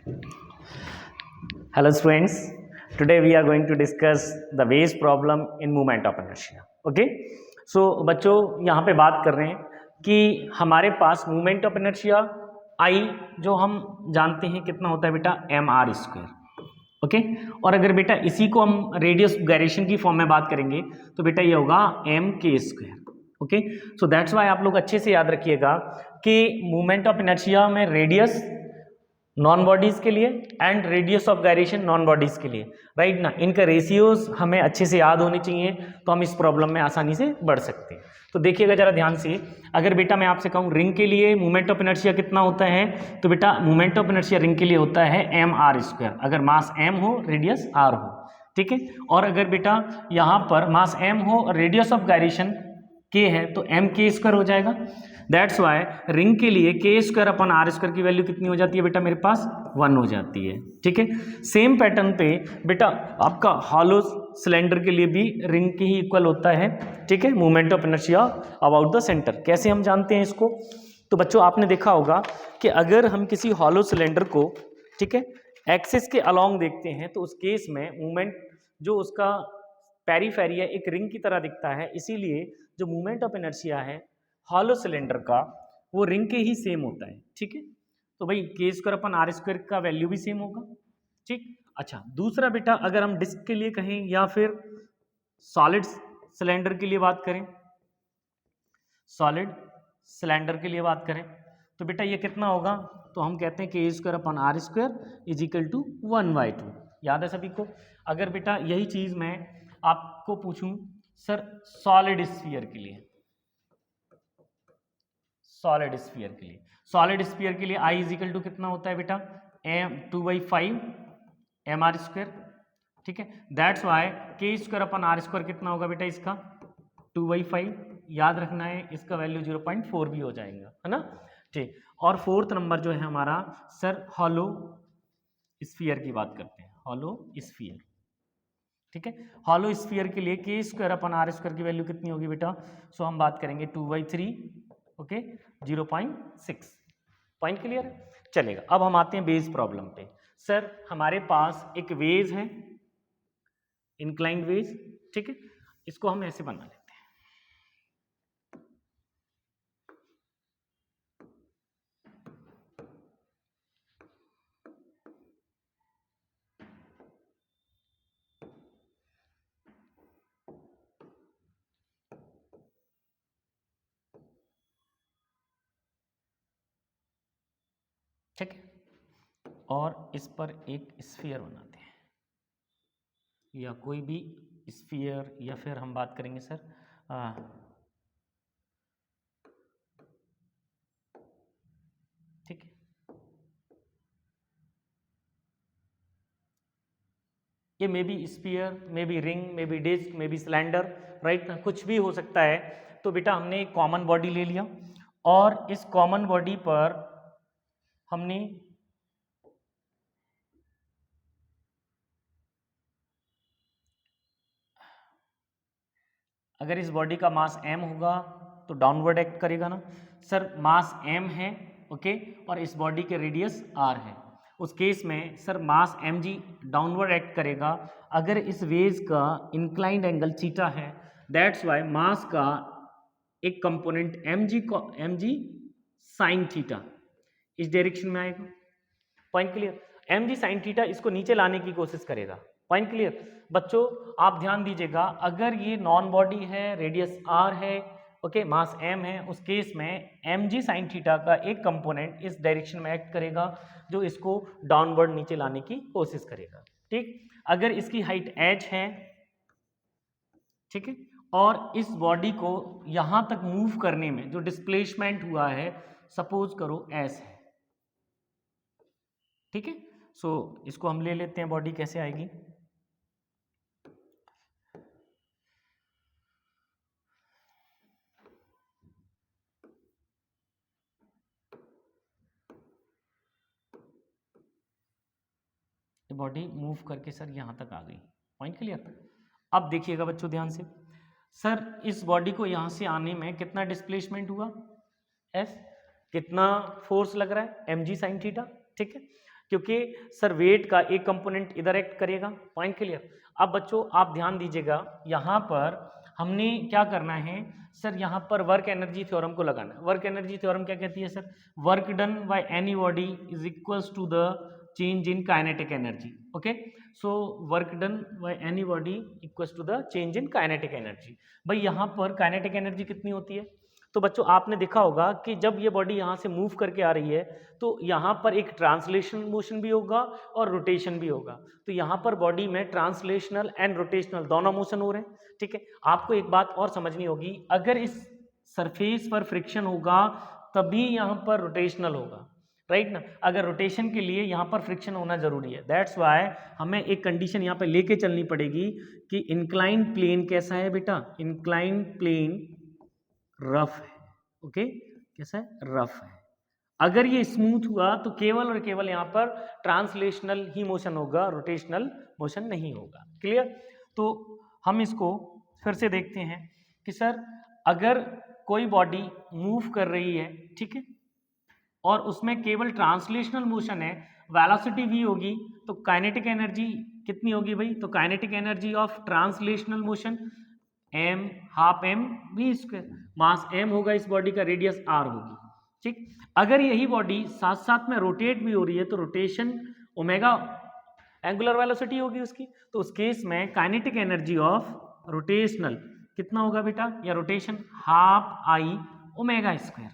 Hello students, today we are going to discuss the waves problem in moment of inertia. Okay, so बच्चों यहाँ पे बात कर रहे हैं कि हमारे पास मोमेंट ऑफ इनर्शिया I जो हम जानते हैं कितना होता है बेटा mr स्क्वायर. ओके, और अगर बेटा इसी को हम रेडियस गायरेशन की फॉर्म में बात करेंगे तो बेटा ये होगा M K square. Okay, so that's why आप लोग अच्छे से याद रखिएगा कि मोमेंट ऑफ इनर्शिया में रेडियस नॉन बॉडीज के लिए and radius of gyration non bodies के लिए, राइट ना, इनका रेशियोज हमें अच्छे से याद होने चाहिए तो हम इस प्रॉब्लम में आसानी से बढ़ सकते हैं. तो देखिएगा जरा ध्यान से, अगर बेटा मैं आपसे कहूँ रिंग के लिए मोमेंट ऑफ इनर्शिया कितना होता है तो बेटा मोमेंट ऑफ इनर्शिया रिंग के लिए होता है एम आर स्क्वायर, अगर मास एम हो रेडियस आर हो. ठीक है, और अगर बेटा यहाँ पर मास एम हो और रेडियस ऑफ गायरेशन के है तो एम के स्क्वायर हो जाएगा. दैट्स वाई रिंग के लिए के स्क्वायर अपन आर स्क्वायर की वैल्यू कितनी हो जाती है बेटा मेरे पास 1 हो जाती है. ठीक है, सेम पैटर्न पे बेटा आपका हॉलो सिलेंडर के लिए भी रिंग के ही इक्वल होता है. ठीक है, movement of inertia about the centre. कैसे हम जानते हैं इसको, तो बच्चों आपने देखा होगा कि अगर हम किसी हॉलो सिलेंडर को, ठीक है, एक्सिस के अलोंग देखते हैं तो उस केस में मूवमेंट जो उसका पेरीफेरी है एक रिंग की तरह दिखता है, इसीलिए जो मूवमेंट ऑफ इनर्शिया है हॉलो सिलेंडर का वो रिंग के ही सेम होता है. ठीक है, तो भाई के स्क्वायर अपन आर स्क्वायर का वैल्यू भी सेम होगा. ठीक, अच्छा दूसरा बेटा अगर हम डिस्क के लिए कहें या फिर सॉलिड सिलेंडर के लिए बात करें, सॉलिड सिलेंडर के लिए बात करें तो बेटा ये कितना होगा, तो हम कहते हैं K square upon R square is equal to 1/2. याद है सभी को. अगर बेटा यही चीज मैं आपको पूछूं सर सॉलिड स्फीयर के लिए, सॉलिड स्फीयर के लिए, सॉलिड स्फीयर के लिए आई इज इक्वल टू कितना होता है बेटा एम 2/5 एम आर स्क्वायर. ठीक है, that's why K square upon R square कितना होगा बेटा इसका 2/5. याद रखना है इसका वैल्यू 0.4 भी हो जाएगा, है ना. ठीक, और फोर्थ नंबर जो है हमारा सर हॉलो स्फीयर की बात करते हैं, हॉलो स्फीयर. ठीक है, हॉलो स्फीयर के लिए के स्क्वायर अपन आर स्क्वायर की वैल्यू कितनी होगी बेटा, सो हम बात करेंगे 2/3. ओके, 0.6. पॉइंट क्लियर है, चलेगा. अब हम आते हैं बेस प्रॉब्लम पे. सर हमारे पास एक वेज है, इंक्लाइंड वेज. ठीक है, इसको हम ऐसे बना लेते हैं. ठीक है, और इस पर एक स्फीयर बनाते हैं या कोई भी स्फीयर, या फिर हम बात करेंगे सर ठीक है, ये may be sphere, may be ring, may be disc, may be cylinder, right ना, कुछ भी हो सकता है. तो बेटा हमने एक कॉमन बॉडी ले लिया और इस कॉमन बॉडी पर हमने अगर इस बॉडी का मास m होगा तो डाउनवर्ड एक्ट करेगा ना सर. मास m है, ओके, और इस बॉडी के रेडियस r है. उस केस में सर मास mg डाउनवर्ड एक्ट करेगा अगर इस वेज का इंक्लाइंड एंगल थीटा है. दैट्स वाई मास का एक कंपोनेंट mg साइन थीटा इस डायरेक्शन में आएगा. Point clear. mg sine theta इसको नीचे लाने की कोशिश करेगा. Point clear. बच्चों आप ध्यान दीजिएगा, अगर ये नॉन बॉडी है, रेडियस r है, ओके, मास m है, उस केस में mg साइन थीटा का एक कंपोनेंट इस डायरेक्शन में एक्ट करेगा जो इसको डाउनवर्ड नीचे लाने की कोशिश करेगा. ठीक, अगर इसकी हाइट h है, ठीक है, और इस बॉडी को यहां तक मूव करने में जो डिस्प्लेसमेंट हुआ है सपोज करो s है. ठीक है, सो इसको हम ले लेते हैं, बॉडी कैसे आएगी. बॉडी मूव करके सर यहां तक आ गई. Point clear. अब देखिएगा बच्चों ध्यान से, सर इस बॉडी को यहां से आने में कितना डिस्प्लेसमेंट हुआ s, कितना फोर्स लग रहा है mg साइन थीटा. ठीक है, क्योंकि सर वेट का एक कंपोनेंट इधर एक्ट करेगा। Point clear. अब बच्चों आप ध्यान दीजिएगा, यहाँ पर हमने क्या करना है सर, यहाँ पर वर्क एनर्जी थ्योरम को लगाना है। वर्क एनर्जी थ्योरम क्या कहती है sir, work done by any body is equals to the change in kinetic energy. Okay, so work done by any body equals to the change in kinetic energy. भाई यहाँ पर kinetic energy कितनी होती है, तो बच्चों आपने देखा होगा कि जब ये बॉडी यहाँ से मूव करके आ रही है तो यहाँ पर एक ट्रांसलेशन मोशन भी होगा और रोटेशन भी होगा। तो यहाँ पर बॉडी में ट्रांसलेशनल एंड रोटेशनल दोनों मोशन हो रहे हैं। ठीक है, आपको एक बात और समझनी होगी, अगर इस सरफेस पर फ्रिक्शन होगा तभी यहाँ पर रोटेशनल होगा, राइट ना। अगर रोटेशन के लिए यहाँ पर फ्रिक्शन होना जरूरी है। दैट्स वाई हमें एक कंडीशन यहाँ पे लेके चलनी पड़ेगी कि इंक्लाइंड प्लेन कैसा है बेटा, इंक्लाइंड प्लेन रफ है। ओके, कैसा है, रफ है। अगर ये स्मूथ हुआ तो केवल और केवल यहाँ पर ट्रांसलेशनल ही मोशन होगा, रोटेशनल मोशन नहीं होगा। क्लियर। तो हम इसको फिर से देखते हैं कि सर अगर कोई बॉडी मूव कर रही है, ठीक है, और उसमें केवल ट्रांसलेशनल मोशन है, वेलोसिटी v होगी, तो काइनेटिक एनर्जी कितनी होगी भाई, तो kinetic energy of translational motion m half m v square, mass m होगा इस बॉडी का, रेडियस r होगी। ठीक, अगर यही बॉडी साथ साथ में रोटेट भी हो रही है तो रोटेशन ओमेगा एंगुलर वेलोसिटी होगी उसकी, तो उस केस में काइनेटिक एनर्जी ऑफ रोटेशनल कितना होगा बेटा, या rotation half I omega square.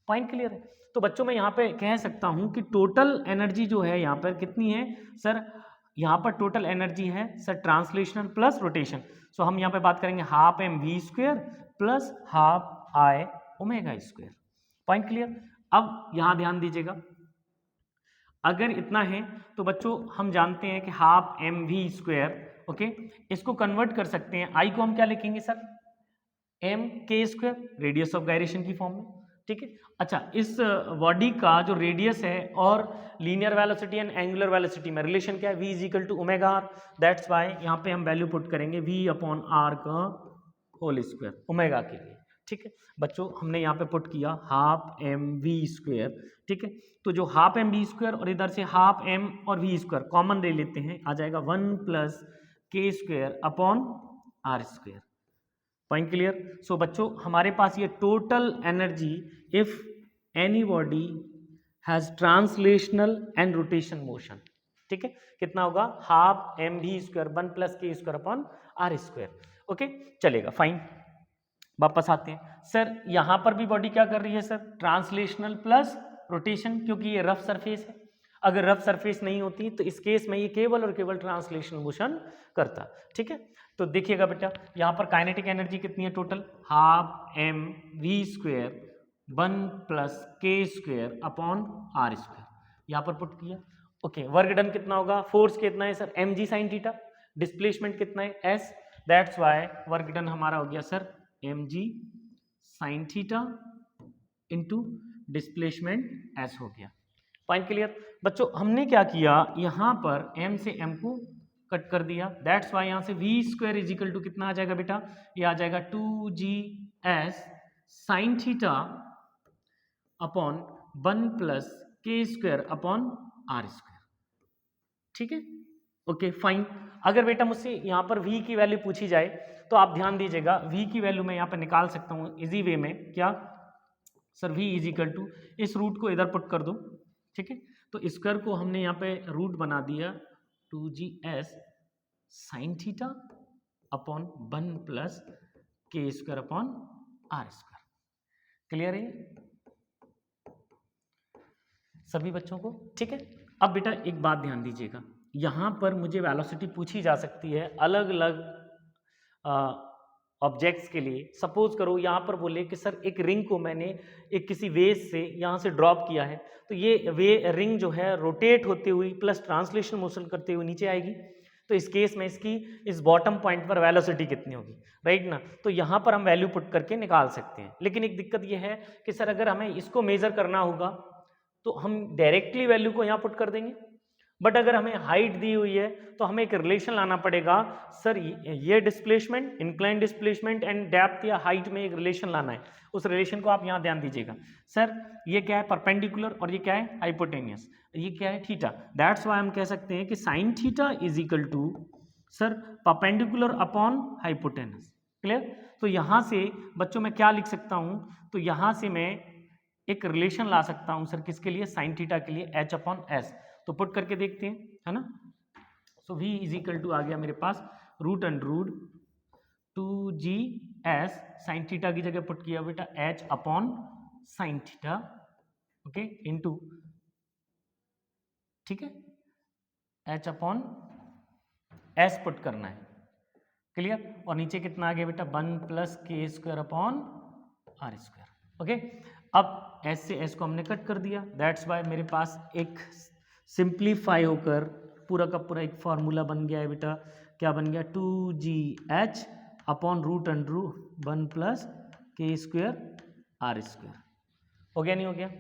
Point clear है। तो बच्चों मैं यहाँ पे कह सकता हूँ कि टोटल एनर्जी जो है यहाँ पर कितनी है सर, यहाँ पर टोटल एनर्जी है sir translational plus rotation. So हम यहाँ पे बात करेंगे half M V square plus half I omega square. Point clear. अब यहाँ ध्यान दीजिएगा, अगर इतना है तो बच्चों हम जानते हैं कि half M V square, okay, इसको कन्वर्ट कर सकते हैं, आई को हम क्या लिखेंगे sir, M K square, radius of gyration की फॉर्म में। ठीक है, अच्छा इस बॉडी का जो रेडियस है और linear velocity and angular velocity में रिलेशन क्या है, v is equal to omega R. That's why यहाँ पे हम वैल्यू पुट करेंगे v अपॉन आर का होल स्क्वायर ओमेगा के लिए। ठीक है बच्चों, हमने यहाँ पे पुट किया हाफ एम वी स्क्वायर। ठीक है, तो जो हाफ एम वी स्क्वायर और इधर से हाफ एम और वी स्क्वायर कॉमन ले लेते हैं, आ जाएगा 1 plus K square upon R square. Point clear. So बच्चों हमारे पास ये total energy if any body has translational and rotation motion, ठीक है, कितना होगा, half M V square 1 plus K square upon R square. Okay चलेगा, फाइन। वापस आते हैं सर, यहां पर भी बॉडी क्या कर रही है सर, ट्रांसलेशनल प्लस रोटेशन, क्योंकि ये रफ सरफेस है। अगर रफ सरफेस नहीं होती तो इस केस में ये केवल और केवल ट्रांसलेशनल मोशन करता। ठीक है, तो देखिएगा बेटा यहाँ पर काइनेटिक एनर्जी कितनी है total, half M V square 1 plus K square upon R square, यहाँ पर पुट किया। ओके, वर्क डन कितना होगा, फोर्स कितना है sir, M G sine theta, displacement कितना है S, that's why work done हमारा हो गया sir M G sine theta into displacement S हो गया। Point clear. बच्चों हमने क्या किया, यहाँ पर m से m को कट कर दिया, दैट्स वाई यहाँ से v square is equal to कितना आ जाएगा बेटा, ये आ जाएगा 2gs sine theta upon 1 plus K square upon R square. ठीक है, ओके फाइन। अगर बेटा मुझसे यहाँ पर v की वैल्यू पूछी जाए तो आप ध्यान दीजिएगा, v की वैल्यू मैं यहाँ पर निकाल सकता हूँ इजी वे में, क्या sir, v is equal to, इस रूट को इधर पुट कर दो। ठीक है, तो स्क्वायर को हमने यहाँ पे रूट बना दिया 2gs sine theta upon 1 plus K square upon R square. Clear है सभी बच्चों को। ठीक है, अब बेटा एक बात ध्यान दीजिएगा, यहाँ पर मुझे वेलोसिटी पूछी जा सकती है अलग अलग ऑब्जेक्ट्स के लिए। सपोज करो यहाँ पर बोले कि सर एक रिंग को मैंने एक किसी वेस से यहाँ से ड्रॉप किया है, तो ये रिंग जो है रोटेट होते हुए प्लस ट्रांसलेशन मोशन करते हुए नीचे आएगी, तो इस केस में इसकी इस बॉटम पॉइंट पर वेलोसिटी कितनी होगी, राइट ना। तो यहाँ पर हम वैल्यू पुट करके निकाल सकते हैं, लेकिन एक दिक्कत ये है कि सर अगर हमें इसको मेजर करना होगा तो हम डायरेक्टली वैल्यू को यहाँ पुट कर देंगे, बट अगर हमें हाइट दी हुई है तो हमें एक रिलेशन लाना पड़ेगा सर, ये displacement, incline displacement and depth या हाइट में एक रिलेशन लाना है। उस रिलेशन को आप यहाँ ध्यान दीजिएगा। सर ये क्या है, परपेंडिकुलर, और ये क्या है, हाइपोटेनियस, ये क्या है, थीटा। दैट्स वाई हम कह सकते हैं कि sine theta is equal to sir perpendicular upon hypotenuse. Clear. तो यहाँ से बच्चों मैं क्या लिख सकता हूँ, तो यहाँ से मैं एक रिलेशन ला सकता हूँ सर, किसके लिए, साइन थीटा के लिए, एच अपॉन एस। तो पुट करके देखते हैं, है ना। So v is equal to आ गया मेरे पास root under root 2g(s) sine theta की जगह पुट किया बेटा h upon sine theta, okay, into, ठीक है, h अपॉन s पुट करना है। क्लियर। और नीचे कितना आ गया बेटा, 1 plus K square upon R square. Okay, अब s से s को हमने कट कर दिया। दैट्स वाई मेरे पास एक सिंप्लीफाई होकर पूरा का पूरा एक फॉर्मूला बन गया है बेटा। क्या बन गया, 2gh upon root under root 1 plus K square R square. हो गया, नहीं हो गया।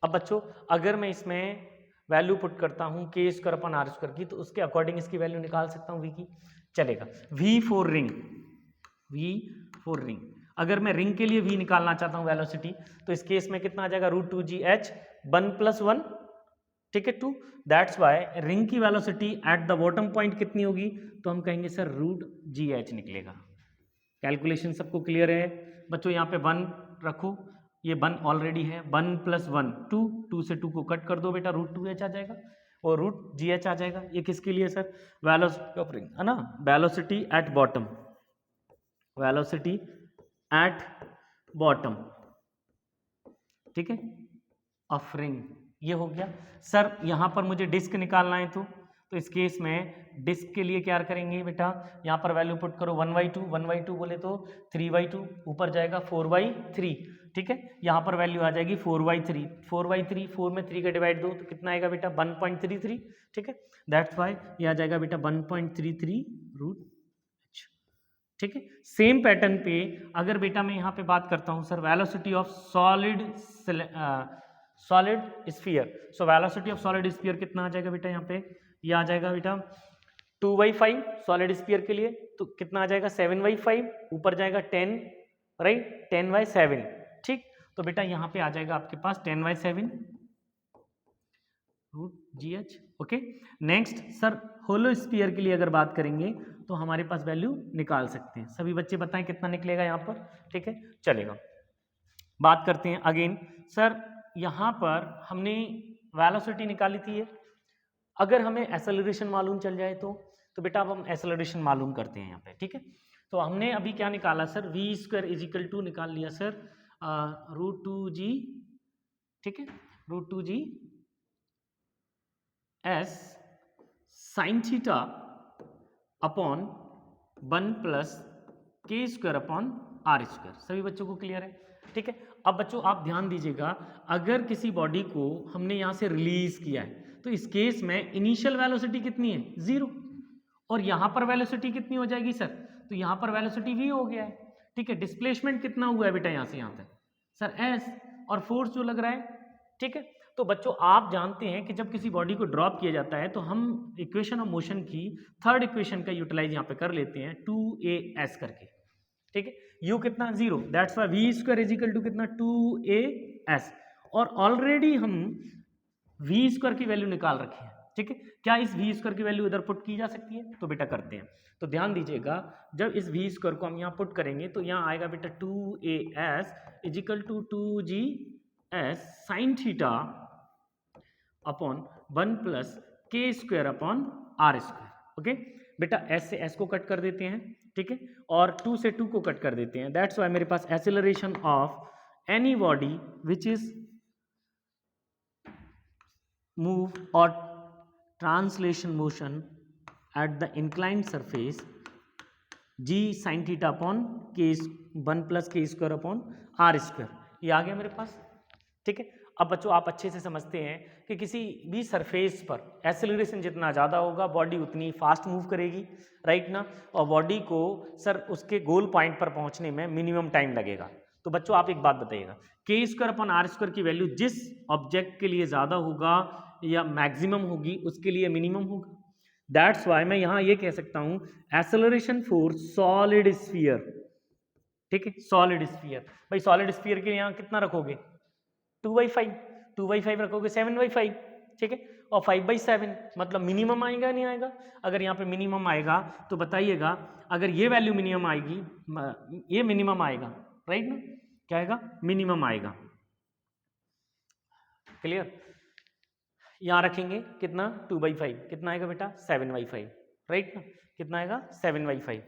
अब बच्चों अगर मैं इसमें वैल्यू पुट करता हूँ के स्क्वायर अपॉन आर स्क्वायर की, तो उसके अकॉर्डिंग इसकी वैल्यू निकाल सकता हूँ v की, चलेगा। v for ring, v for ring, अगर मैं रिंग के लिए v निकालना चाहता हूँ वेलोसिटी, तो इस केस में कितना आ जाएगा, रूट 2gh 1 प्लस 1, ठीक है, 2। दैट्स वाई रिंग की velocity at the bottom point कितनी होगी, तो हम कहेंगे सर रूट gh निकलेगा। कैलकुलेशन सबको क्लियर है बच्चों। यहाँ पे 1 रखो, ये 1 ऑलरेडी है, 1 प्लस 1 2, 2 से 2 को कट कर दो बेटा, रूट 2h आ जाएगा और रूट gh आ जाएगा। ये किसके लिए सर, वेलोसिटी ऑफ रिंग, है ना, velocity at bottom, velocity at bottom, ठीक है, ऑफ रिंग। ये हो गया सर। यहाँ पर मुझे डिस्क निकालना है, तो इस केस में डिस्क के लिए क्या करेंगे बेटा, यहाँ पर वैल्यू पुट करो 1/2, 1/2 बोले तो 3/2, ऊपर जाएगा 4/3, ठीक है। यहाँ पर वैल्यू आ जाएगी 4/3, 4/3, 4 में 3 का डिवाइड दो तो कितना आएगा बेटा, 1.33, ठीक है। दैट्स वाई ये आ जाएगा बेटा 1.33 रूट, ठीक है। सेम पैटर्न पे अगर बेटा मैं यहाँ पे बात करता हूँ sir, velocity of solid sphere, so velocity of solid sphere कितना आ जाएगा बेटा, यहाँ पे ये आ जाएगा बेटा 2/5 सॉलिड स्फीयर के लिए, तो कितना आ जाएगा 7/5, ऊपर जाएगा 10, राइट, 10/7, ठीक। तो बेटा यहाँ पे आ जाएगा आपके पास 10/7 root gh, okay. Next sir hollow sphere के लिए अगर बात करेंगे तो हमारे पास वैल्यू निकाल सकते हैं। सभी बच्चे बताएं कितना निकलेगा यहाँ पर, ठीक है, चलेगा। बात करते हैं अगेन सर, यहाँ पर हमने वेलोसिटी निकाली थी ये, अगर हमें एक्सेलरेशन मालूम चल जाए तो बेटा अब हम एक्सेलरेशन मालूम करते हैं यहाँ पे, ठीक है। तो हमने अभी क्या निकाला sir, v square is equal to निकाल लिया सर रूट 2g, ठीक है, root 2g s sine theta upon 1 plus K square upon R square. सभी बच्चों को क्लियर है, ठीक है। अब बच्चों आप ध्यान दीजिएगा, अगर किसी बॉडी को हमने यहाँ से रिलीज किया है तो इस केस में इनिशियल वेलोसिटी कितनी है, 0, और यहाँ पर वेलोसिटी कितनी हो जाएगी सर, तो यहाँ पर वेलोसिटी v हो गया है, ठीक है। डिस्प्लेसमेंट कितना हुआ है बेटा यहाँ से यहाँ तक सर s, और फोर्स जो लग रहा है, ठीक है। तो बच्चों आप जानते हैं कि जब किसी बॉडी को ड्रॉप किया जाता है तो हम इक्वेशन ऑफ मोशन की थर्ड इक्वेशन का यूटिलाइज यहाँ पे कर लेते हैं 2as करके, ठीक है। u कितना, 0, that's why v square is equal to कितना, 2as, और ऑलरेडी हम v स्क्वायर की वैल्यू निकाल रखे हैं, ठीक है। क्या इस v स्क्वायर की वैल्यू इधर पुट की जा सकती है, तो बेटा करते हैं। तो ध्यान दीजिएगा, जब इस v स्क्वायर को हम यहाँ पुट करेंगे तो यहाँ आएगा बेटा 2as is equal to 2g's sine theta upon 1 plus K square upon R square, okay. बेटा s से s को कट कर देते हैं, ठीक है, और 2 से 2 को कट कर देते हैं। दैट्स वाई मेरे पास acceleration of any body which is move और translation motion at the inclined surface g sine theta upon K 1 plus K square upon R square, ये आ गया मेरे पास, ठीक है। अब बच्चों आप अच्छे से समझते हैं कि किसी भी सरफेस पर एक्सेलरेशन जितना ज़्यादा होगा बॉडी उतनी फास्ट मूव करेगी, राइट ना, और बॉडी को सर उसके गोल पॉइंट पर पहुंचने में मिनिमम टाइम लगेगा। तो बच्चों आप एक बात बताइएगा, के स्क्वायर अपॉन आर स्क्वायर की वैल्यू जिस ऑब्जेक्ट के लिए ज़्यादा होगा या मैक्सिमम होगी उसके लिए मिनिमम होगा। दैट्स वाई मैं यहाँ ये कह सकता हूँ एक्सेलरेशन फोर्स सॉलिड स्फीयर, ठीक है, सॉलिड स्फीयर। भाई सॉलिड स्फीयर के लिए यहाँ कितना रखोगे 2/5, 2/5 रखोगे 7/5, ठीक है, और 5/7 मतलब मिनिमम आएगा नहीं आएगा। अगर यहाँ पे मिनिमम आएगा तो बताइएगा, अगर ये वैल्यू मिनिमम आएगी, ये मिनिमम आएगा, राइट ना, क्या आएगा मिनिमम आएगा। क्लियर, यहाँ रखेंगे कितना 2/5, कितना आएगा बेटा 7/5, राइट ना, कितना आएगा 7/5।